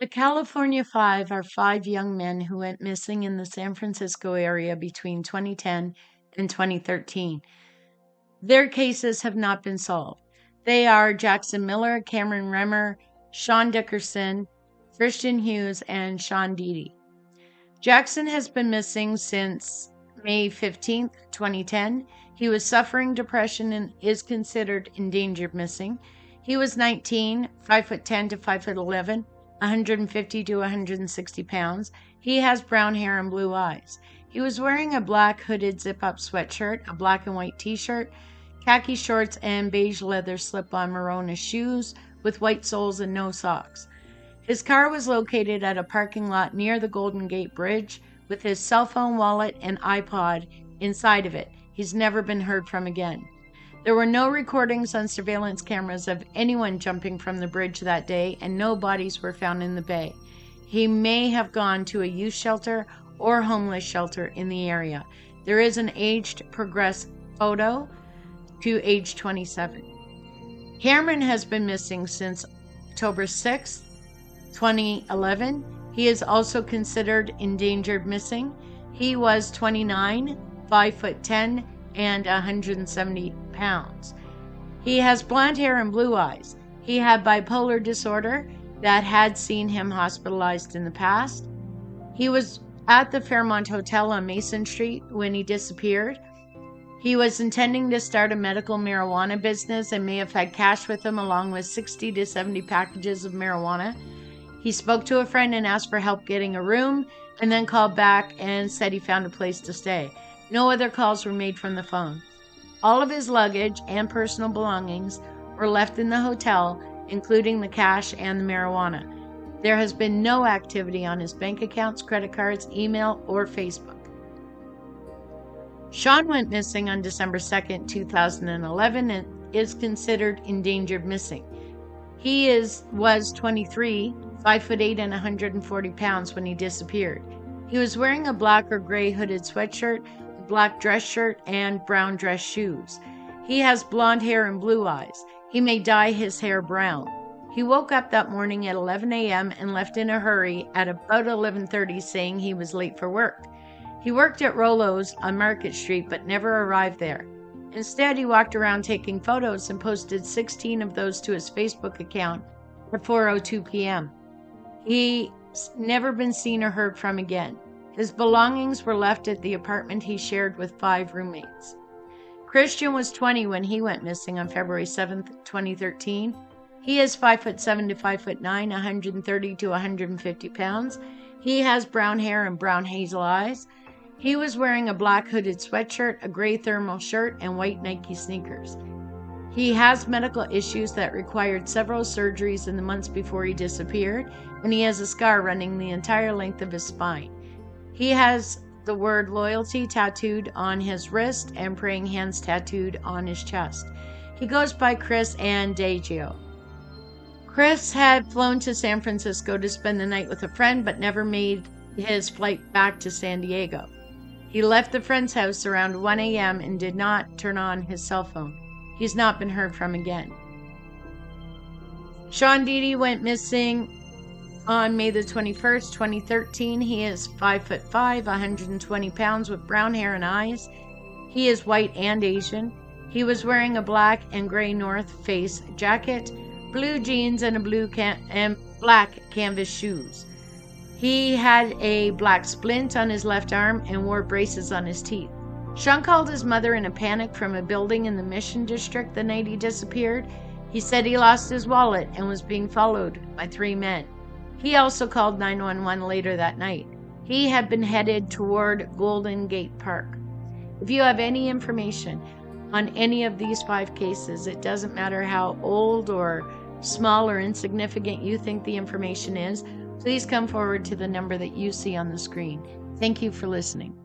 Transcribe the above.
The California Five are five young men who went missing in the San Francisco area between 2010 and 2013. Their cases have not been solved. They are Jackson Miller, Cameron Remmer, Sean Dickerson, Christian Hughes, and Sean Deedy. Jackson has been missing since May 15, 2010. He was suffering depression and is considered endangered missing. He was 19, 5'10" to 5'11", 150 to 160 pounds. He has brown hair and blue eyes. He was wearing a black hooded zip-up sweatshirt, a black and white t-shirt, khaki shorts, and beige leather slip-on Merona shoes with white soles and no socks. His car was located at a parking lot near the Golden Gate Bridge with his cell phone, wallet, and iPod inside of it. He's never been heard from again. There were no recordings on surveillance cameras of anyone jumping from the bridge that day, and no bodies were found in the bay. He may have gone to a youth shelter or homeless shelter in the area. There is an aged progress photo to age 27. Cameron has been missing since October 6, 2011. He is also considered endangered missing. He was 29, 5'10", and 170 pounds. He has blonde hair and blue eyes. He had bipolar disorder that had seen him hospitalized in the past. He was at the Fairmont Hotel on Mason Street when he disappeared. He was intending to start a medical marijuana business and may have had cash with him along with 60 to 70 packages of marijuana. He spoke to a friend and asked for help getting a room, and then called back and said he found a place to stay. No other calls were made from the phone. All of his luggage and personal belongings were left in the hotel, including the cash and the marijuana. There has been no activity on his bank accounts, credit cards, email, or Facebook. Sean went missing on December 2nd, 2011 and is considered endangered missing. He was 23, 5'8", and 140 pounds when he disappeared. He was wearing a black or gray hooded sweatshirt, a black dress shirt, and brown dress shoes. He has blonde hair and blue eyes. He may dye his hair brown. He woke up that morning at 11 a.m. and left in a hurry at about 11:30, saying he was late for work. He worked at Rolo's on Market Street but never arrived there. Instead, he walked around taking photos and posted 16 of those to his Facebook account at 4:02 p.m. He's never been seen or heard from again. His belongings were left at the apartment he shared with 5 roommates. Christian was 20 when he went missing on February 7, 2013. He is 5'7" to 5'9", 130 to 150 pounds. He has brown hair and brown hazel eyes. He was wearing a black hooded sweatshirt, a gray thermal shirt, and white Nike sneakers. He has medical issues that required several surgeries in the months before he disappeared, and he has a scar running the entire length of his spine. He has the word loyalty tattooed on his wrist and praying hands tattooed on his chest. He goes by Chris and Dagio. Chris had flown to San Francisco to spend the night with a friend but never made his flight back to San Diego. He left the friend's house around 1 a.m. and did not turn on his cell phone. He's not been heard from again. Sean Deedy went missing on May the 21st, 2013. He is 5'5", 120 pounds with brown hair and eyes. He is white and Asian. He was wearing a black and gray North Face jacket, blue jeans, and black canvas shoes. He had a black splint on his left arm and wore braces on his teeth. Sean called his mother in a panic from a building in the Mission District the night he disappeared. He said he lost his wallet and was being followed by 3 men. He also called 911 later that night. He had been headed toward Golden Gate Park. If you have any information on any of these 5 cases, it doesn't matter how old or small or insignificant you think the information is, please come forward to the number that you see on the screen. Thank you for listening.